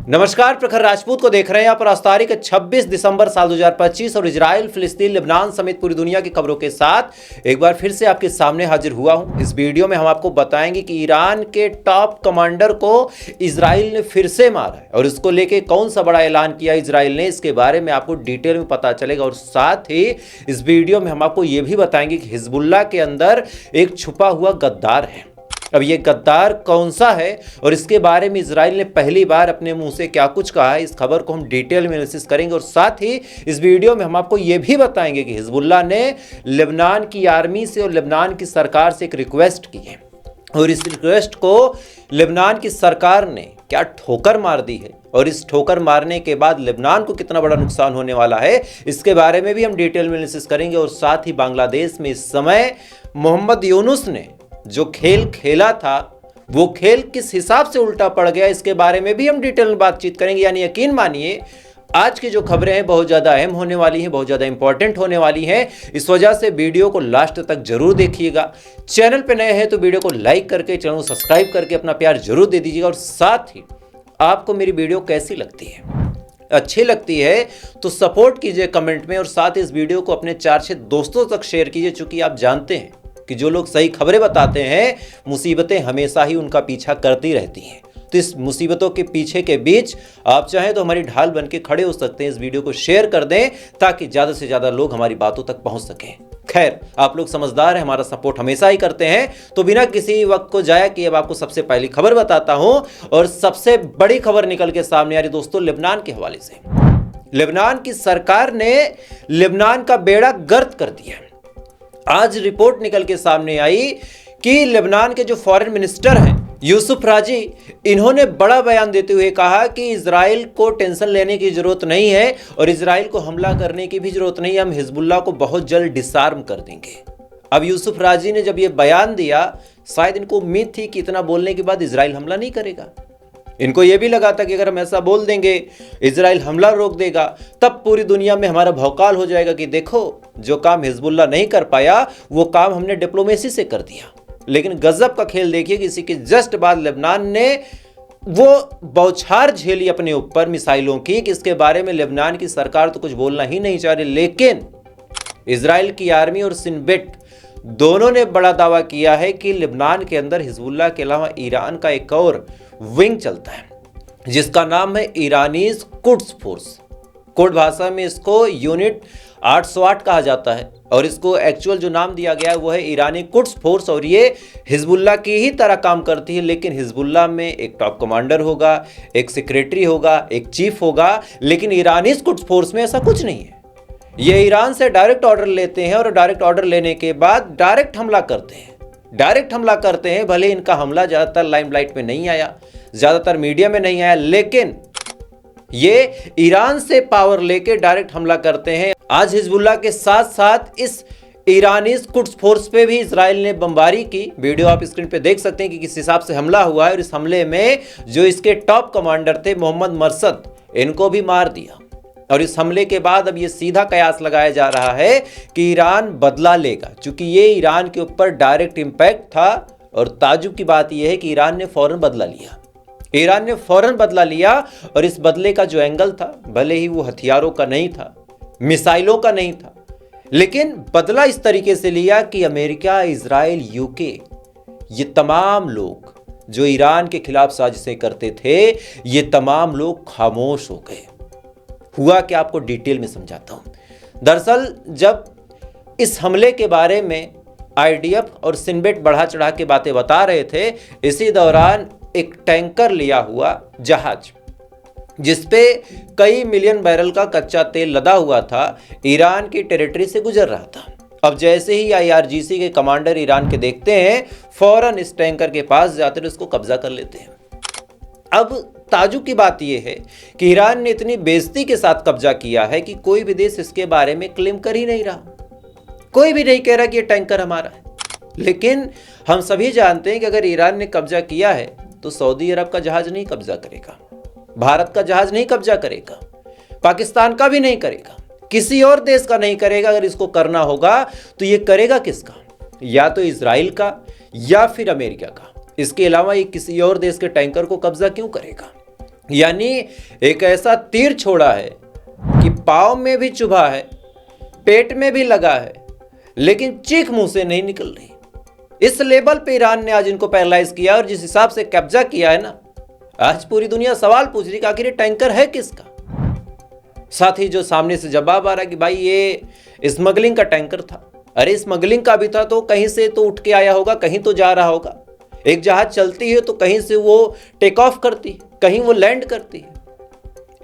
नमस्कार, प्रखर राजपूत को देख रहे हैं आप। आज तारीख 26 दिसंबर साल 2025 और इजराइल, फिलिस्तीन, लेबनान समेत पूरी दुनिया की खबरों के साथ एक बार फिर से आपके सामने हाजिर हुआ हूं। इस वीडियो में हम आपको बताएंगे कि ईरान के टॉप कमांडर को इजराइल ने फिर से मारा है और इसको लेके कौन सा बड़ा ऐलान किया इजराइल ने, इसके बारे में आपको डिटेल में पता चलेगा। और साथ ही इस वीडियो में हम आपको ये भी बताएंगे कि हिजबुल्लाह के अंदर एक छुपा हुआ गद्दार है। अब ये गद्दार कौन सा है और इसके बारे में इजराइल ने पहली बार अपने मुंह से क्या कुछ कहा है, इस खबर को हम डिटेल में एनालिसिस करेंगे। और साथ ही इस वीडियो में हम आपको ये भी बताएंगे कि हिजबुल्लाह ने लेबनान की आर्मी से और लेबनान की सरकार से एक रिक्वेस्ट की है और इस रिक्वेस्ट को लेबनान की सरकार ने क्या ठोकर मार दी है और इस ठोकर मारने के बाद लेबनान को कितना बड़ा नुकसान होने वाला है, इसके बारे में भी हम डिटेल में एनालिसिस करेंगे। और साथ ही बांग्लादेश में इस समय मोहम्मद यूनुस ने जो खेल खेला था वो खेल किस हिसाब से उल्टा पड़ गया, इसके बारे में भी हम डिटेल में बातचीत करेंगे। यानी यकीन मानिए आज की जो खबरें हैं बहुत ज़्यादा अहम होने वाली हैं, बहुत ज़्यादा इंपॉर्टेंट होने वाली हैं। इस वजह से वीडियो को लास्ट तक जरूर देखिएगा। चैनल पे नए हैं तो वीडियो को लाइक करके, चैनल को सब्सक्राइब करके अपना प्यार जरूर दे दीजिएगा। और साथ ही आपको मेरी वीडियो कैसी लगती है, अच्छी लगती है तो सपोर्ट कीजिए कमेंट में। और साथ ही इस वीडियो को अपने 4-6 दोस्तों तक शेयर कीजिए, चूंकि आप जानते हैं कि जो लोग सही खबरें बताते हैं मुसीबतें हमेशा ही उनका पीछा करती रहती हैं। तो इस मुसीबतों के पीछे के बीच आप चाहें तो हमारी ढाल बन के खड़े हो सकते हैं। इस वीडियो को शेयर कर दें ताकि ज़्यादा से ज़्यादा लोग हमारी बातों तक पहुंच सकें। खैर, आप लोग समझदार हैं, हमारा सपोर्ट हमेशा ही करते हैं। तो बिना किसी वक्त को जाया कि अब आपको सबसे पहली खबर बताता हूं और सबसे बड़ी खबर निकल के सामने आ रही दोस्तों लेबनान के हवाले से। लेबनान की सरकार ने लेबनान का बेड़ा गर्क कर दिया। आज रिपोर्ट निकल के सामने आई कि लेबनान के जो फॉरेन मिनिस्टर हैं यूसुफ राजी, इन्होंने बड़ा बयान देते हुए कहा कि इजराइल को टेंशन लेने की जरूरत नहीं है और इजराइल को हमला करने की भी जरूरत नहीं है, हम हिजबुल्लाह को बहुत जल्द डिसआर्म कर देंगे। अब यूसुफ राजी ने जब ये बयान दिया, शायद इनको उम्मीद थी कि इतना बोलने के बाद इजराइल हमला नहीं करेगा। इनको यह भी लगा था कि अगर हम ऐसा बोल देंगे इजराइल हमला रोक देगा, तब पूरी दुनिया में हमारा भौकाल हो जाएगा कि देखो जो काम हिजबुल्लाह नहीं कर पाया वो काम हमने डिप्लोमेसी से कर दिया। लेकिन गजब का खेल देखिए कि इसी के जस्ट बाद लेबनान ने वो बौछार झेली अपने ऊपर मिसाइलों की कि इसके बारे में लेबनान की सरकार तो कुछ बोलना ही नहीं चाह रही। लेकिन इजराइल की आर्मी और सिनबेट दोनों ने बड़ा दावा किया है कि लेबनान के अंदर हिजबुल्लाह के अलावा ईरान का एक और विंग चलता है जिसका नाम है ईरानीज कुड्स फोर्स। कोड भाषा में इसको यूनिट 808 कहा जाता है और इसको एक्चुअल जो नाम दिया गया है वो है ईरानी कुड्स फोर्स। और ये हिजबुल्लाह की ही तरह काम करती है, लेकिन हिजबुल्लाह में एक टॉप कमांडर होगा, एक सेक्रेटरी होगा, एक चीफ होगा। लेकिन ईरानीज कुड्स फोर्स में ऐसा कुछ नहीं है। ये ईरान से डायरेक्ट ऑर्डर लेते हैं और डायरेक्ट ऑर्डर लेने के बाद डायरेक्ट हमला करते हैं। भले इनका हमला ज़्यादातर लाइमलाइट में नहीं आया, ज़्यादातर मीडिया में नहीं आया, लेकिन ये ईरान से पावर लेके डायरेक्ट हमला करते हैं। आज हिजबुल्लाह के साथ साथ इस ईरानी कुड्स फोर्स पे भी इजराइल ने बमबारी की। वीडियो आप स्क्रीन पे देख सकते हैं कि किस हिसाब से हमला हुआ है। और इस हमले में जो इसके टॉप कमांडर थे मोहम्मद मरसद, इनको भी मार दिया। और इस हमले के बाद अब ये सीधा कयास लगाया जा रहा है कि ईरान बदला लेगा, क्योंकि ये ईरान के ऊपर डायरेक्ट इम्पैक्ट था। और ताजुब की बात यह है कि ईरान ने फौरन बदला लिया और इस बदले का जो एंगल था, भले ही वो हथियारों का नहीं था, मिसाइलों का नहीं था, लेकिन बदला इस तरीके से लिया कि अमेरिका, इजराइल, यूके, ये तमाम लोग जो ईरान के खिलाफ साजिशें करते थे, ये तमाम लोग खामोश हो गए। हुआ कि आपको डिटेल में समझाता हूं। दरअसल जब इस हमले के बारे में आईडीएफ और सिनबेट बढ़ा चढ़ा के बातें बता रहे थे, इसी दौरान एक टैंकर लिया हुआ जहाज जिसपे कई मिलियन बैरल का कच्चा तेल लदा हुआ था, ईरान की टेरिटरी से गुजर रहा था। अब जैसे ही आईआरजीसी के कमांडर ईरान के देखते हैं, फौरन इस टैंकर के पास जाते हैं, उसको कब्जा कर लेते हैं। अब ताजुब की बात यह है कि ईरान ने इतनी बेइज्जती के साथ कब्जा किया है कि कोई भी देश इसके बारे में क्लेम कर ही नहीं रहा। कोई भी नहीं कह रहा कि ये टैंकर हमारा है। लेकिन हम सभी जानते हैं कि अगर ईरान ने कब्जा किया है तो सऊदी अरब का जहाज नहीं कब्जा करेगा, भारत का जहाज नहीं कब्जा करेगा, पाकिस्तान का भी नहीं करेगा, किसी और देश का नहीं करेगा। अगर इसको करना होगा तो ये करेगा किसका? या तो इजराइल का या फिर अमेरिका का। इसके अलावा ये किसी और देश के टैंकर को कब्जा क्यों करेगा? यानी एक ऐसा तीर छोड़ा है कि पाँव में भी चुभा है, पेट में भी लगा है, लेकिन चीख मुंह से नहीं निकल रही। इस लेवल पे ईरान ने आज इनको पैरालाइज किया और जिस हिसाब से कब्जा किया है ना, आज पूरी दुनिया सवाल पूछ रही कि आखिर ये टैंकर है किसका। साथ ही जो सामने से जवाब आ रहा है कि भाई ये स्मगलिंग का टैंकर था। अरे स्मगलिंग का भी था तो कहीं से तो उठ के आया होगा, कहीं तो जा रहा होगा। एक जहाज चलती है तो कहीं से वो टेक ऑफ करती है, कहीं वो लैंड करती है।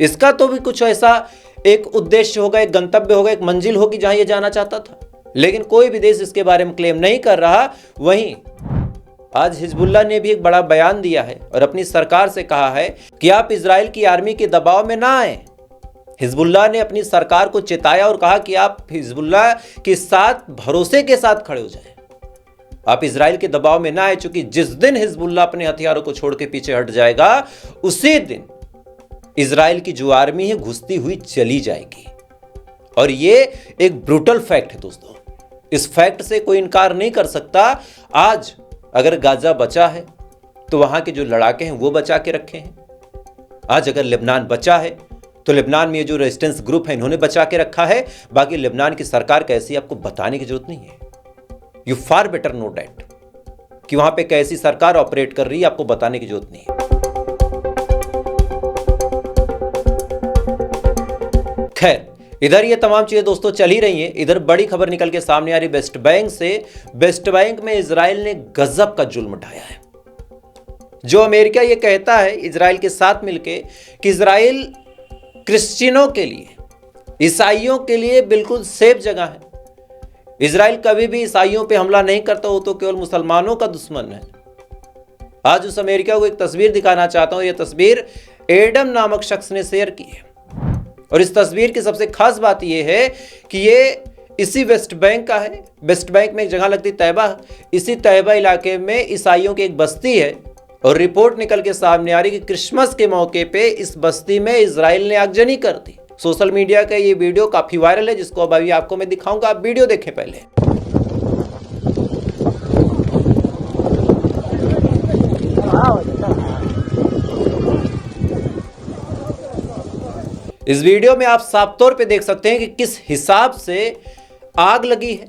इसका तो भी कुछ ऐसा एक उद्देश्य होगा, एक गंतव्य होगा, एक मंजिल होगी जहां ये जाना चाहता था। लेकिन कोई भी देश इसके बारे में क्लेम नहीं कर रहा। वहीं आज हिजबुल्लाह ने भी एक बड़ा बयान दिया है और अपनी सरकार से कहा है कि आप इजराइल की आर्मी के दबाव में ना आए। हिजबुल्लाह ने अपनी सरकार को चेताया और कहा कि आप हिजबुल्लाह के साथ भरोसे के साथ खड़े हो जाएं, आप इजराइल के दबाव में ना आए, क्योंकि जिस दिन हिजबुल्लाह अपने हथियारों को छोड़ के पीछे हट जाएगा उसी दिन इजराइल की जो आर्मी है घुसती हुई चली जाएगी। और ये एक ब्रूटल फैक्ट है दोस्तों, इस फैक्ट से कोई इनकार नहीं कर सकता। आज अगर गाजा बचा है तो वहां के जो लड़ाके हैं वो बचा के रखे हैं। आज अगर लेबनान बचा है तो लेबनान में जो रेजिस्टेंस ग्रुप है इन्होंने बचा के रखा है। बाकी लेबनान की सरकार कैसी आपको बताने की जरूरत नहीं है। You far better know that कि वहां पे कैसी सरकार ऑपरेट कर रही है, आपको बताने की जरूरत नहीं है। खैर, इधर ये तमाम चीजें दोस्तों चल ही रही हैं। इधर बड़ी खबर निकल के सामने आ रही वेस्ट बैंक से। वेस्ट बैंक में इजराइल ने गजब का जुल्म ढाया है। जो अमेरिका ये कहता है इजराइल के साथ मिलके कि इजराइल क्रिश्चियनों के लिए, ईसाइयों के लिए बिल्कुल सेफ जगह है, इजराइल कभी भी ईसाइयों पे हमला नहीं करता, वो तो केवल मुसलमानों का दुश्मन है। आज उस अमेरिका को एक तस्वीर दिखाना चाहता हूं। यह तस्वीर एडम नामक शख्स ने शेयर की है और इस तस्वीर की सबसे खास बात यह है कि ये इसी वेस्ट बैंक का है। वेस्ट बैंक में एक जगह लगती तैयबा, इसी तैयबा इलाके में ईसाइयों की एक बस्ती है और रिपोर्ट निकल के सामने आ रही कि क्रिसमस के मौके पे इस बस्ती में इजराइल ने आगजनी कर दी। सोशल मीडिया का ये वीडियो काफी वायरल है, जिसको अब अभी आपको मैं दिखाऊंगा। आप वीडियो देखें पहले। इस वीडियो में आप साफ तौर पे देख सकते हैं कि किस हिसाब से आग लगी है,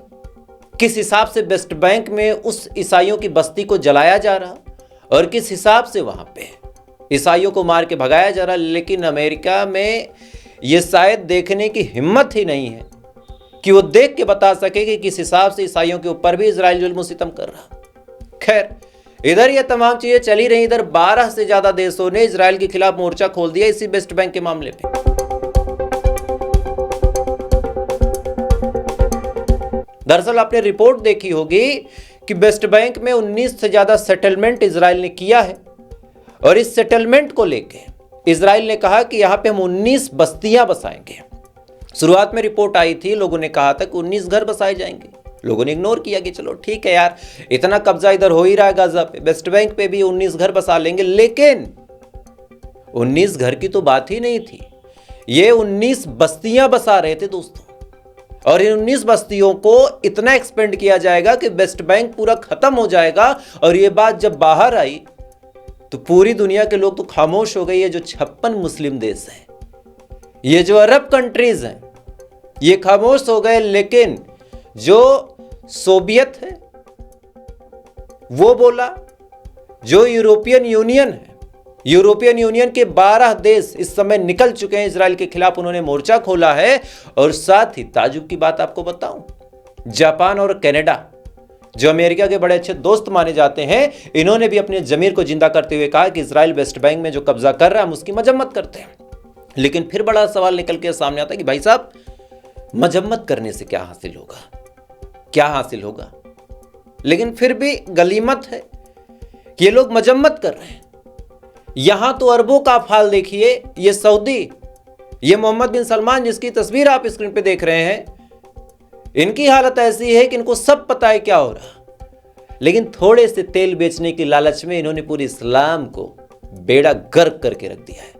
किस हिसाब से वेस्ट बैंक में उस ईसाइयों की बस्ती को जलाया जा रहा और किस हिसाब से वहां पे ईसाइयों को मार के भगाया जा रहा। लेकिन अमेरिका में यह शायद देखने की हिम्मत ही नहीं है कि वो देख के बता सके कि किस हिसाब से ईसाइयों के ऊपर भी इजराइल जुल्म सितम कर रहा। खैर, इधर ये तमाम चीजें चली रही। इधर 12 से ज्यादा देशों ने इजराइल के खिलाफ मोर्चा खोल दिया इसी वेस्ट बैंक के मामले पे। दरअसल आपने रिपोर्ट देखी होगी कि वेस्ट बैंक में 19 से ज्यादा सेटलमेंट इजराइल ने किया है और इस सेटलमेंट को लेके इजराइल ने कहा कि यहां पे हम 19 बस्तियां बसाएंगे। शुरुआत में रिपोर्ट आई थी, लोगों ने कहा था कि 19 घर बसाए जाएंगे। लोगों ने इग्नोर किया कि चलो ठीक है यार, इतना कब्जा इधर हो ही रहा है गाजा पे, वेस्ट बैंक पे भी 19 घर बसा लेंगे। लेकिन 19 घर की तो बात ही नहीं थी, ये 19 बस्तियां बसा रहे थे दोस्तों। और इन 19 बस्तियों को इतना एक्सपेंड किया जाएगा कि वेस्ट बैंक पूरा खत्म हो जाएगा। और ये बात जब बाहर आई तो पूरी दुनिया के लोग तो खामोश हो गए। ये जो 56 मुस्लिम देश हैं, ये जो अरब कंट्रीज हैं, ये खामोश हो गए। लेकिन जो सोवियत है वो बोला, जो यूरोपियन यूनियन है, यूरोपियन यूनियन के 12 देश इस समय निकल चुके हैं इजराइल के खिलाफ, उन्होंने मोर्चा खोला है। और साथ ही ताजुब की बात आपको बताऊं, जापान और कनाडा जो अमेरिका के बड़े अच्छे दोस्त माने जाते हैं, इन्होंने भी अपने जमीर को जिंदा करते हुए कहा कि इजराइल वेस्ट बैंक में जो कब्जा कर रहा है हम उसकी मजम्मत करते हैं। लेकिन फिर बड़ा सवाल निकल के सामने आता है कि भाई साहब, मजम्मत करने से क्या हासिल होगा, क्या हासिल होगा। लेकिन फिर भी गलीमत है कि ये लोग मजम्मत कर रहे हैं। यहां तो अरबों का फाल देखिए, ये सऊदी, ये मोहम्मद बिन सलमान जिसकी तस्वीर आप स्क्रीन पे देख रहे हैं, इनकी हालत ऐसी है कि इनको सब पता है क्या हो रहा। लेकिन थोड़े से तेल बेचने की लालच में इन्होंने पूरे इस्लाम को बेड़ा गर्क करके रख दिया है।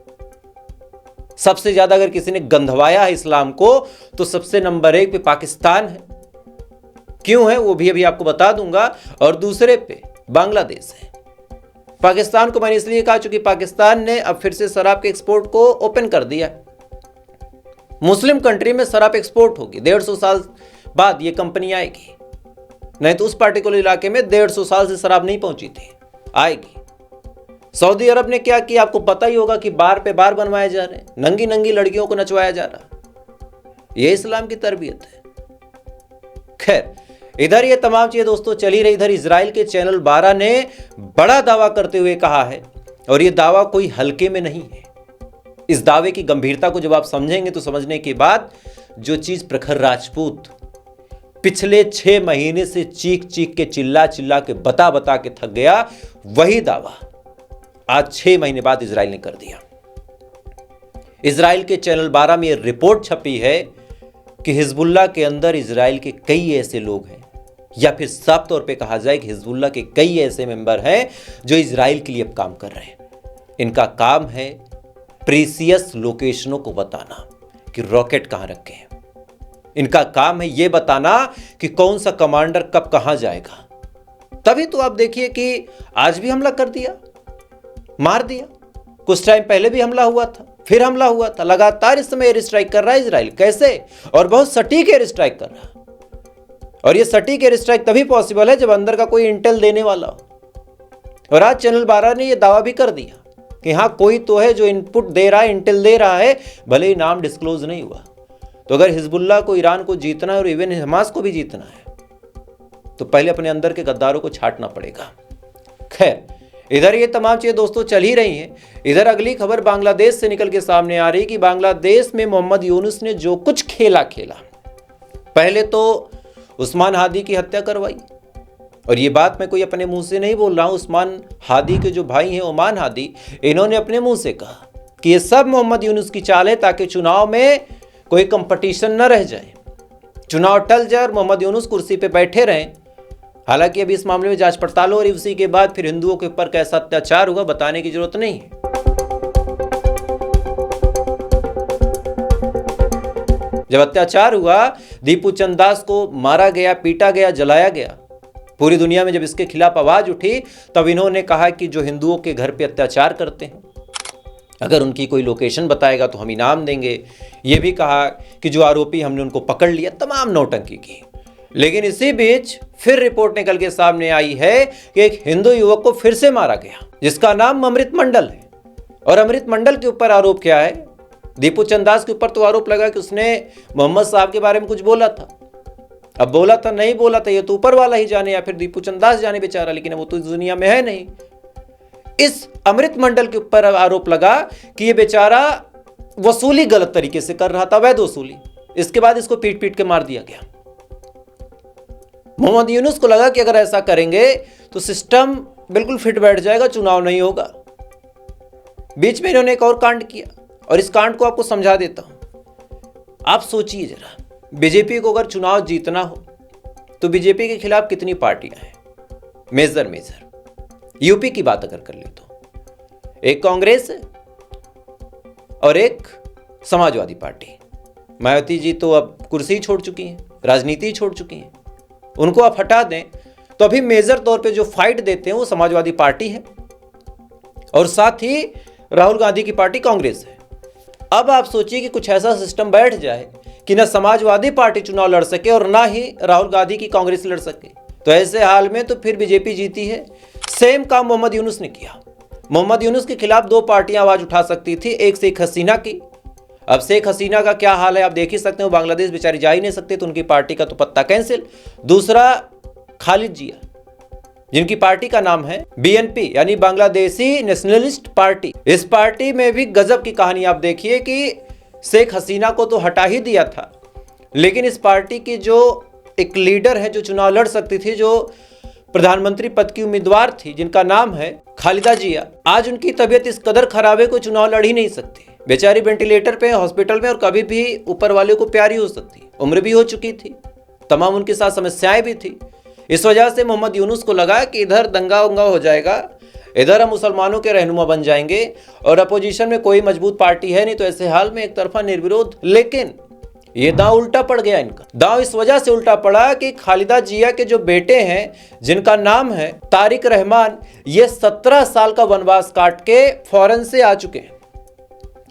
सबसे ज्यादा अगर किसी ने गंधवाया है इस्लाम को तो सबसे नंबर 1 पे पाकिस्तान है। क्यों है वो भी अभी आपको बता दूंगा। और दूसरे पे बांग्लादेश है। पाकिस्तान को मैंने इसलिए कहा चूंकि पाकिस्तान ने अब फिर से शराब के एक्सपोर्ट को ओपन कर दिया। मुस्लिम कंट्री में शराब एक्सपोर्ट होगी, 150 साल बाद ये कंपनी आएगी, नहीं तो उस पार्टिकुलर इलाके में 150 साल से शराब नहीं पहुंची थी, आएगी। सऊदी अरब ने क्या किया आपको पता ही होगा कि बार पे बार बनवाए जा रहे हैं, नंगी नंगी लड़कियों को नचवाया जा रहा। ये इस्लाम की तरबियत है। खैर, इधर ये तमाम चीजें दोस्तों चली रही, इधर इजराइल के चैनल 12 ने बड़ा दावा करते हुए कहा है, और ये दावा कोई हल्के में नहीं है। इस दावे की गंभीरता को जब आप समझेंगे तो समझने के बाद जो चीज प्रखर राजपूत पिछले 6 महीने से चीख चीख के चिल्ला चिल्ला के बता बता के थक गया, वही दावा आज 6 महीने बाद इजराइल ने कर दिया। इजराइल के चैनल 12 में यह रिपोर्ट छपी है कि हिजबुल्लाह के अंदर इजराइल के कई ऐसे लोग हैं, या फिर साफ तौर पे कहा जाए कि हिजबुल्लाह के कई ऐसे मेंबर हैं जो इजराइल के लिए अब काम कर रहे हैं। इनका काम है प्रीसियस लोकेशनों को बताना कि रॉकेट कहां रखे हैं। इनका काम है यह बताना कि कौन सा कमांडर कब कहां जाएगा। तभी तो आप देखिए कि आज भी हमला कर दिया, मार दिया। कुछ टाइम पहले भी हमला हुआ था, फिर हमला हुआ था। लगातार इस समय एयर स्ट्राइक कर रहा है इजराइल। कैसे? और बहुत सटीक एयर स्ट्राइक कर रहा है। और ये सटीक एयर स्ट्राइक तभी पॉसिबल है जब अंदर का कोई इंटेल देने वाला हो। और आज चैनल 12 ने यह दावा भी कर दिया कि हाँ, कोई तो है जो इनपुट दे रहा है, इंटेल दे रहा है, भले ही नाम डिस्क्लोज नहीं हुआ। तो अगर हिजबुल्लाह को, ईरान को जीतना है और इवन हमास को भी जीतना है, तो पहले अपने अंदर के गद्दारों को छांटना पड़ेगा। खैर, इधर ये तमाम चीजें दोस्तों चल ही रही हैं। इधर अगली खबर बांग्लादेश से निकल के सामने आ रही कि बांग्लादेश में मोहम्मद यूनुस ने जो कुछ खेला, पहले तो उस्मान हादी की हत्या करवाई। और ये बात मैं कोई अपने मुंह से नहीं बोल रहा हूं, उस्मान हादी के जो भाई हैं ओमान हादी, इन्होंने अपने मुंह से कहा कि ये सब मोहम्मद यूनुस की चाल है ताकि चुनाव में कोई कंपटीशन न रह जाए, चुनाव टल जाए और मोहम्मद यूनुस कुर्सी पे बैठे रहें। हालांकि अभी इस मामले में जांच पड़ताल हो रही, उसी के बाद फिर हिंदुओं के ऊपर कैसा अत्याचार हुआ बताने की जरूरत नहीं है। जब अत्याचार हुआ, दीपू चंद दास को मारा गया, पीटा गया, जलाया गया, पूरी दुनिया में जब इसके खिलाफ आवाज उठी, तब इन्होंने कहा कि जो हिंदुओं के घर पे अत्याचार करते हैं, अगर उनकी कोई लोकेशन बताएगा तो हम इनाम देंगे। यह भी कहा कि जो आरोपी हमने उनको पकड़ लिया, तमाम नौटंकी की। लेकिन इसी बीच फिर रिपोर्ट निकल के सामने आई है कि एक हिंदू युवक को फिर से मारा गया, जिसका नाम अमृत मंडल है। और अमृत मंडल के ऊपर आरोप क्या है? दीपू चंद दास के ऊपर तो आरोप लगा कि उसने मोहम्मद साहब के बारे में कुछ बोला था। अब बोला था नहीं बोला था ये तो ऊपर वाला ही जाने, या फिर दीपू चंद दास जाने बेचारा, लेकिन वो तो इस दुनिया में है नहीं। इस अमृत मंडल के ऊपर आरोप लगा कि ये बेचारा वसूली गलत तरीके से कर रहा था, अवैध वसूली। इसके बाद इसको पीट पीट के मार दिया गया। मोहम्मद यूनुस को लगा कि अगर ऐसा करेंगे तो सिस्टम बिल्कुल फिट बैठ जाएगा, चुनाव नहीं होगा। बीच में इन्होंने एक और कांड किया, और इस कांड को आपको समझा देता हूं। आप सोचिए जरा, बीजेपी को अगर चुनाव जीतना हो तो बीजेपी के खिलाफ कितनी पार्टियां हैं? मेजर यूपी की बात अगर कर ले तो एक कांग्रेस है और एक समाजवादी पार्टी। मायावती जी तो अब कुर्सी छोड़ चुकी हैं, राजनीति छोड़ चुकी हैं। उनको आप हटा दें तो अभी मेजर तौर पे जो फाइट देते हैं वो समाजवादी पार्टी है, और साथ ही राहुल गांधी की पार्टी कांग्रेस है। अब आप सोचिए कि कुछ ऐसा सिस्टम बैठ जाए कि ना समाजवादी पार्टी चुनाव लड़ सके और ना ही राहुल गांधी की कांग्रेस लड़ सके, तो ऐसे हाल में तो फिर बीजेपी जीती है। सेम काम मोहम्मद यूनुस ने किया। मोहम्मद यूनुस के खिलाफ 2 पार्टियां आवाज उठा सकती थी, एक शेख हसीना की। अब शेख हसीना का क्या हाल है आप देख ही सकते हो, बांग्लादेश बेचारी जा ही नहीं सकते, तो उनकी पार्टी का तो पत्ता कैंसिल। दूसरा खालिद जिया, जिनकी पार्टी का नाम है बीएनपी यानी बांग्लादेशी नेशनलिस्ट पार्टी। इस पार्टी में भी गजब की कहानी आप देखिए कि शेख हसीना को तो हटा ही दिया था, लेकिन इस पार्टी की जो एक लीडर है जो चुनाव लड़ सकती थी, जो प्रधानमंत्री पद की उम्मीदवार थी, जिनका नाम है खालिदा जिया, आज उनकी तबीयत इस कदर खराब है कोई चुनाव लड़ ही नहीं सकती। बेचारी वेंटिलेटर पे हॉस्पिटल में, और कभी भी ऊपर वाले को प्यारी हो सकती, उम्र भी हो चुकी थी, तमाम उनके साथ समस्याएं भी थी। इस वजह से मोहम्मद यूनुस को लगा कि इधर दंगा उंगा हो जाएगा, इधर हम मुसलमानों के रहनुमा बन जाएंगे, और अपोजिशन में कोई मजबूत पार्टी है नहीं, तो ऐसे हाल में एक तरफा निर्विरोध। लेकिन ये दांव उल्टा पड़ गया इनका। दांव इस वजह से उल्टा पड़ा कि खालिदा जिया के जो बेटे हैं, जिनका नाम है तारिक रहमान, ये 17 साल का वनवास काट के फॉरेन से आ चुके हैं।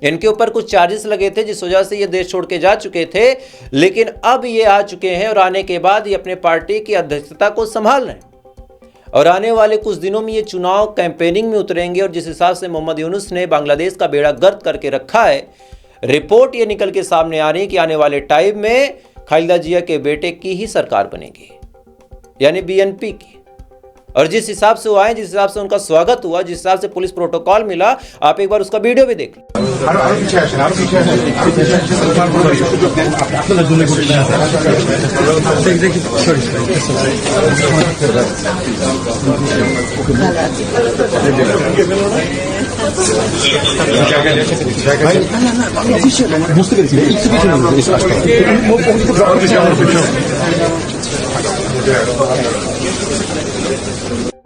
इनके ऊपर कुछ चार्जेस लगे थे जिस वजह से ये देश छोड़ के जा चुके थे, लेकिन अब ये आ चुके हैं और आने के बाद ये अपने पार्टी की अध्यक्षता को संभाल रहे हैं और आने वाले कुछ दिनों में ये चुनाव कैंपेनिंग में उतरेंगे। और जिस हिसाब से मोहम्मद यूनुस ने बांग्लादेश का बेड़ा गर्क करके रखा है, रिपोर्ट ये निकल के सामने आ रही है कि आने वाले टाइम में खालिदा जिया के बेटे की ही सरकार बनेगी, यानी बीएनपी की। और जिस हिसाब से वो आए, जिस हिसाब से उनका स्वागत हुआ, जिस हिसाब से पुलिस प्रोटोकॉल मिला, आप एक बार उसका वीडियो भी देख लीजिए।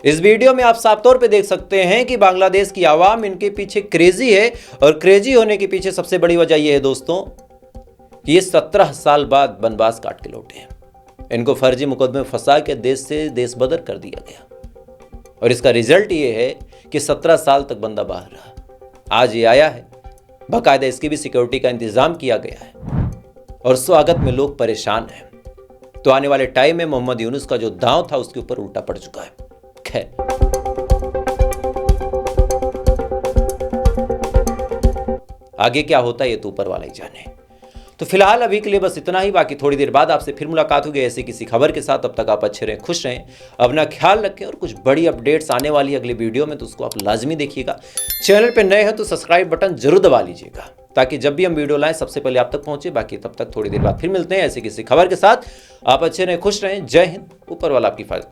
इस वीडियो में आप साफ तौर पे देख सकते हैं कि बांग्लादेश की आवाम इनके पीछे क्रेजी है। और क्रेजी होने के पीछे सबसे बड़ी वजह यह है दोस्तों कि ये 17 साल बाद वनवास काट के लौटे हैं। इनको फर्जी मुकदमे में फंसा के देश से देश बदर कर दिया गया और इसका रिजल्ट ये है कि 17 साल तक बंदा बाहर रहा। आज ये आया है, बाकायदा इसकी भी सिक्योरिटी का इंतजाम किया गया है और स्वागत में लोग परेशान हैं। तो आने वाले टाइम में मोहम्मद यूनुस का जो दांव था उसके ऊपर उल्टा पड़ चुका है। खैर, आगे क्या होता है ये तो ऊपर वाला ही जाने। तो फिलहाल अभी के लिए बस इतना ही। बाकी थोड़ी देर बाद आपसे फिर मुलाकात होगी ऐसी किसी खबर के साथ। तब तक आप अच्छे रहें, खुश रहें, अपना ख्याल रखें। और कुछ बड़ी अपडेट्स आने वाली है अगले वीडियो में, तो उसको आप लाजमी देखिएगा। चैनल पे नए हैं तो सब्सक्राइब बटन जरूर दबा लीजिएगा ताकि जब भी हम वीडियो लाएं सबसे पहले आप तक पहुंचे। बाकी तब तक थोड़ी देर बाद फिर मिलते हैं ऐसी किसी खबर के साथ। आप अच्छे रहें, खुश रहें। जय हिंद। ऊपर वाला आपकी हिफाजत।